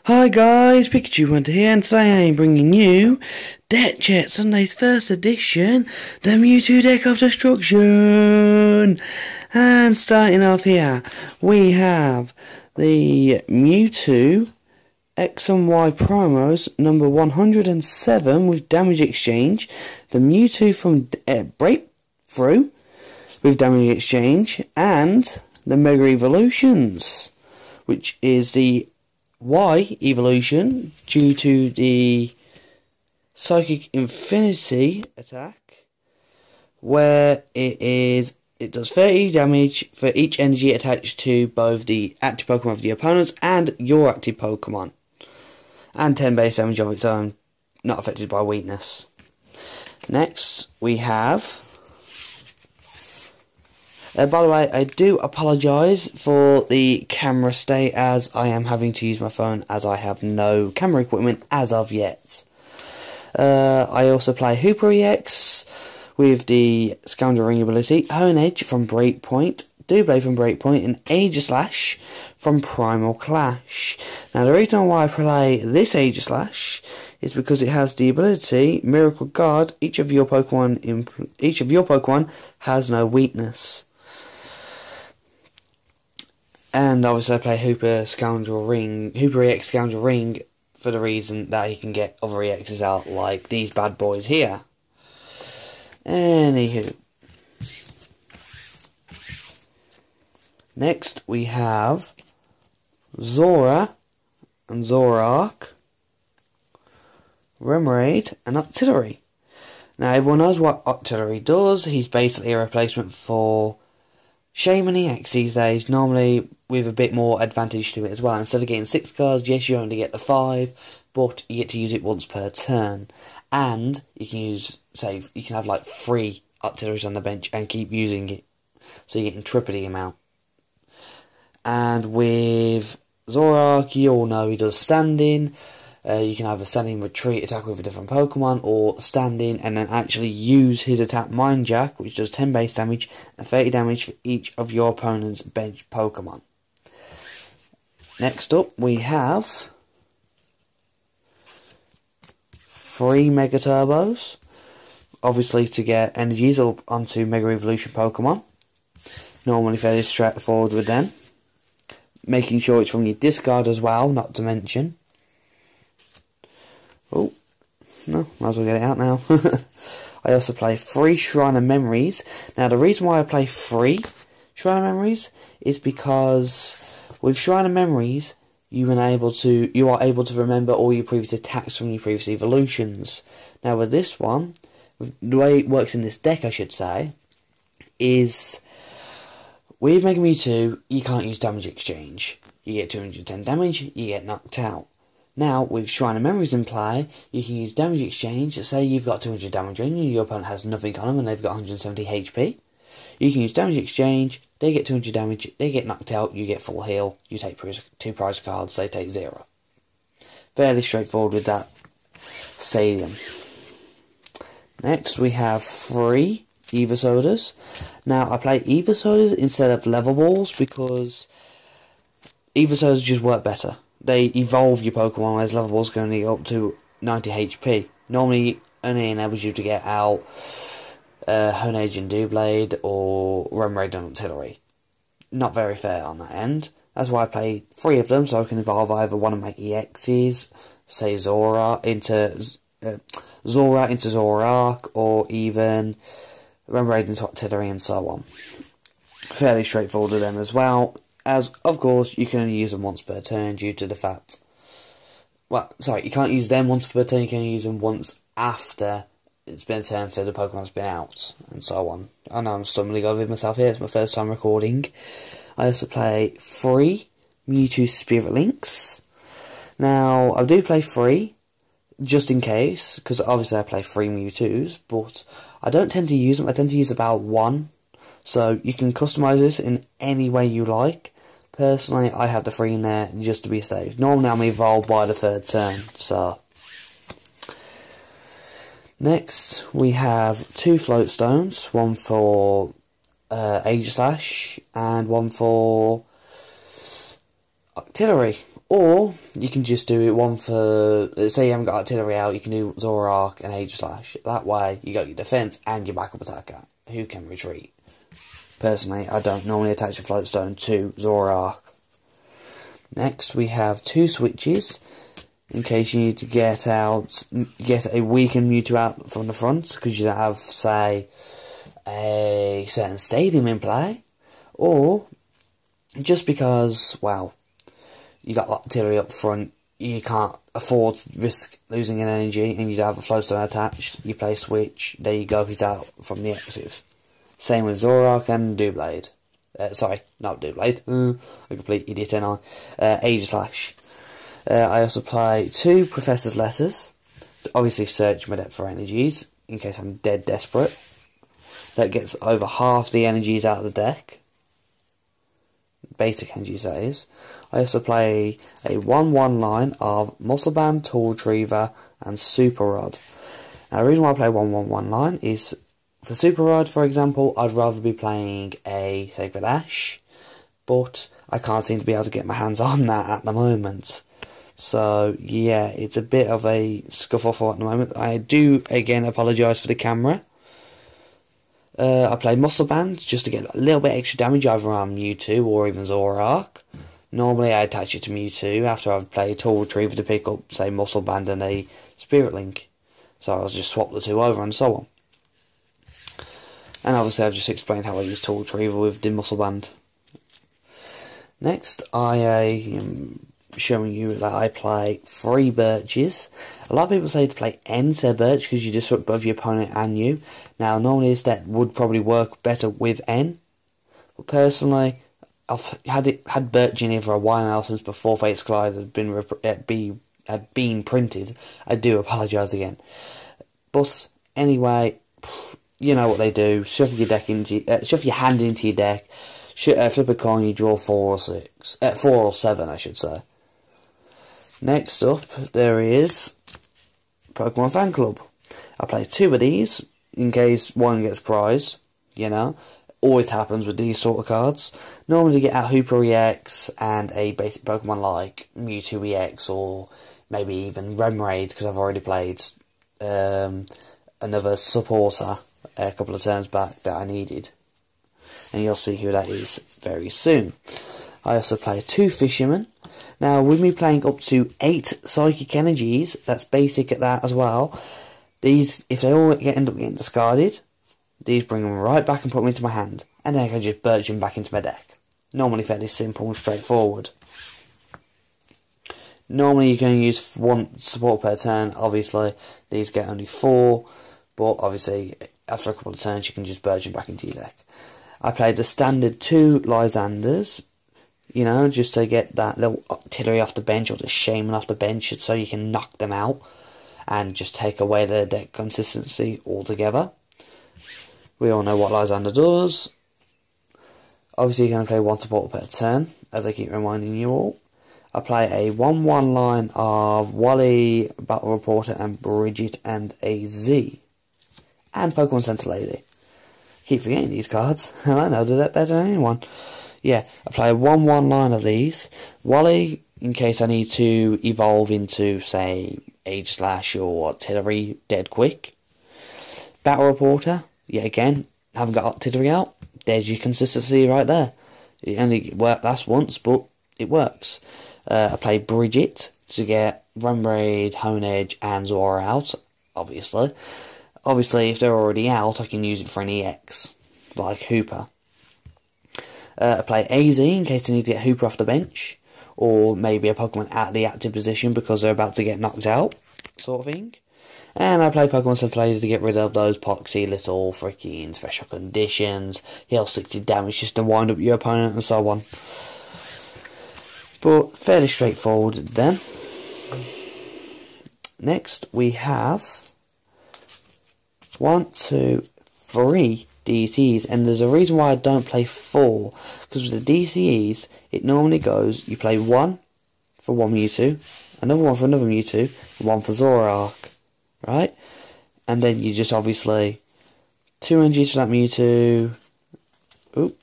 Hi guys, Pikachu Hunter here, and today I am bringing you Deck Chat Sunday's first edition, the Mewtwo Deck of Destruction. And starting off here, we have the Mewtwo X and Y promos number 107 with Damage Exchange, the Mewtwo from Breakthrough with Damage Exchange, and the Mega Evolutions, which is the Y evolution due to the Psychic Infinity attack, where it does 30 damage for each energy attached to both the active Pokemon of the opponents and your active Pokemon, and 10 base damage of its own, not affected by weakness. Next we have, by the way, I do apologise for the camera state, as I am having to use my phone as I have no camera equipment as of yet. I also play Hooper EX with the Scoundrel Ring ability, Honedge from Breakpoint, Doublade from Breakpoint, and Aegislash from Primal Clash. Now the reason why I play this Aegislash is because it has the ability Miracle Guard. Each of your Pokemon has no weakness. And obviously I play Hooper EX Scoundrel Ring for the reason that he can get other EXs out, like these bad boys here. Anywho. Next we have Zora and Zoroark, Remoraid and Octillery. Now everyone knows what Octillery does. He's basically a replacement for Shaman EX these days, normally with a bit more advantage to it as well. Instead of getting 6 cards, yes, you only get the 5, but you get to use it once per turn. And you can use, say, you can have like 3 Octilleries on the bench and keep using it, so you're getting triple the amount. And with Zoroark, you all know he does standing. You can have a standing retreat attack with a different Pokemon, or standing and then actually use his attack Mind Jack, which does 10 base damage and 30 damage for each of your opponent's bench Pokemon. Next up we have 3 Mega Turbos, obviously to get energies up onto Mega Evolution Pokemon. Normally fairly straightforward with them. Making sure it's from your discard as well, not to mention. Oh, no, might as well get it out now. I also play 3 Shrine of Memories. Now, the reason why I play 3 Shrine of Memories is because with Shrine of Memories, you are able to remember all your previous attacks from your previous evolutions. Now, with this one, the way it works in this deck, I should say, is with Mega Mewtwo, you can't use Damage Exchange. You get 210 damage, you get knocked out. Now, with Shrine of Memories in play, you can use Damage Exchange. Say you've got 200 damage on you, your opponent has nothing on them, and they've got 170 HP. You can use Damage Exchange, they get 200 damage, they get knocked out, you get full heal, you take 2 prize cards, they take 0. Fairly straightforward with that stadium. Next, we have 3 Evosodas. Now, I play Evosodas instead of Level Balls because Evosodas just work better. They evolve your Pokemon, whereas Level Balls can only go up to 90 HP. Normally, only enables you to get out Honedge and Doublade or Remoraid and Octillery. Not very fair on that end. That's why I play 3 of them, so I can evolve either one of my EXs, say Zora into Zoroark, or even Remoraid into Octillery, and so on. Fairly straightforward with them as well. As, of course, you can only use them once per turn due to the fact... Well, sorry, you can't use them once per turn, you can use them once after it's been a turn for the Pokemon's been out, and so on. I know I'm stumbling over myself here, it's my first time recording. I also play 3 Mewtwo Spirit Links. Now, I do play 3, just in case, because obviously I play 3 Mewtwo's, but I don't tend to use them, I tend to use about 1. So you can customise this in any way you like. Personally, I have the 3 in there just to be safe. Normally I'm evolved by the 3rd turn, so. Next, we have 2 Float Stones, one for Aegislash and one for Octillery. Or you can just do it one for, say you haven't got artillery out, you can do Zoroark and Aegislash. That way you got your defence and your backup attacker who can retreat. Personally, I don't normally attach a Floatstone to Zoroark. Next we have 2 switches in case you need to get a weakened Mewtwo out from the front because you don't have, say, a certain stadium in play, or just because, well, you got artillery up front, you can't afford to risk losing an energy, and you don't have a Flowstone attached, you play switch, there you go, he's out from the exit. Same with Zoroark and Doublade. Sorry, not Doublade, a complete idiot, ain't I? Aegislash. I also play 2 Professor's Letters, to obviously search my deck for energies, in case I'm dead desperate. That gets over half the energies out of the deck. Basic energies, that is. I also play a 1-1 line of Muscle Band, Tool Retriever, and Super Rod. Now, the reason why I play 1-1-1 line is, for Super Rod, for example, I'd rather be playing a Sacred Ash, but I can't seem to be able to get my hands on that at the moment. So, yeah, it's a bit of a scuffle at the moment. I do, again, apologise for the camera. I play Muscle Band just to get a little bit extra damage either on Mewtwo or even Zoroark. Normally I attach it to Mewtwo after I've played Tool Retriever to pick up, say, Muscle Band and a Spirit Link. So I'll just swap the 2 over and so on. And obviously I've just explained how I use Tool Retriever with the Muscle Band. Next I am showing you that I play 3 Birches. A lot of people say to play N said Birch because you disrupt both your opponent and you. Now normally this deck would probably work better with N, but personally I've had Birch in here for a while now, since before Fates Collide had been printed. I do apologise again, but anyway, you know what they do. Shuffle your hand into your deck. Flip a coin, you draw 4 or 6, 4 or 7, I should say. Next up, there is Pokemon Fan Club. I play 2 of these in case one gets prized. You know, always happens with these sort of cards. Normally you get a Hooper EX and a basic Pokemon like Mewtwo EX, or maybe even Remoraid, because I've already played another supporter a couple of turns back that I needed. And you'll see who that is very soon. I also play 2 Fishermen. Now, with me playing up to 8 Psychic Energies, that's basic at that as well, these, if they all end up getting discarded, these bring them right back and put them into my hand, and then I can just birch them back into my deck. Normally fairly simple and straightforward. Normally you can use 1 support per turn, obviously these get only 4, but obviously after a couple of turns you can just birch them back into your deck. I played the standard 2 Lysanders, you know, just to get that little artillery off the bench, or the shaman off the bench, so you can knock them out and just take away their deck consistency altogether. We all know what Lysander does. Obviously you're going to play 1 support per turn, as I keep reminding you all. I play a 1-1 line of Wally, Battle Reporter, and Bridget, and a Z. And Pokemon Center Lady. Keep forgetting these cards, and I know the deck better than anyone. Yeah, I play a 1-1 line of these. Wally, in case I need to evolve into, say, Aegislash or Artillery dead quick. Battle Reporter, yet again, haven't got Artillery out. There's your consistency right there. It only lasts once, but it works. I play Bridget to get Remoraid, Honedge, and Zora out, obviously. Obviously, if they're already out, I can use it for an EX, like Hooper. I play AZ in case I need to get Hooper off the bench, or maybe a Pokemon out of the active position because they're about to get knocked out, sort of thing. And I play Pokemon Centilator to get rid of those poxy little freaking special conditions, heal 60 damage just to wind up your opponent and so on. But fairly straightforward then. Next we have 1, 2, 3 DCs, and there's a reason why I don't play 4, because with the DCs it normally goes, you play 1 for 1 Mewtwo, another 1 for another Mewtwo, 1 for Zoroark, right? And then you just obviously 2 energies for that Mewtwo, oop,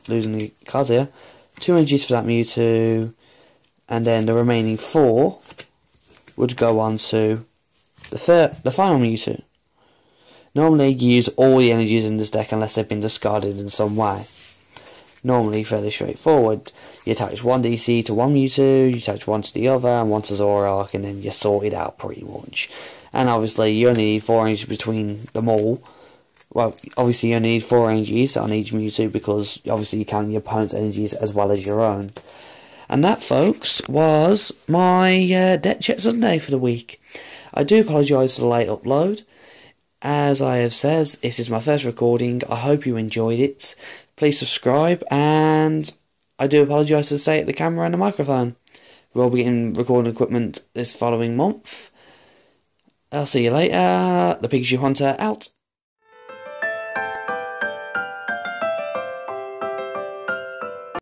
losing the cards here, 2 energies for that Mewtwo, and then the remaining 4 would go on to the final Mewtwo. Normally you use all the energies in this deck unless they've been discarded in some way. Normally fairly straightforward. You attach one DC to one Mewtwo, you attach one to the other, and one to Zoroark, and then you're sorted out pretty much. And obviously you only need 4 energies between them all. Well, obviously you only need 4 energies on each Mewtwo because obviously you count your opponent's energies as well as your own. And that, folks, was my Deck Check Sunday for the week. I do apologise for the late upload. As I have said, this is my first recording. I hope you enjoyed it. Please subscribe, and I do apologise for the state of the camera and the microphone. We'll be getting recording equipment this following month. I'll see you later. The Pikachu Hunter out.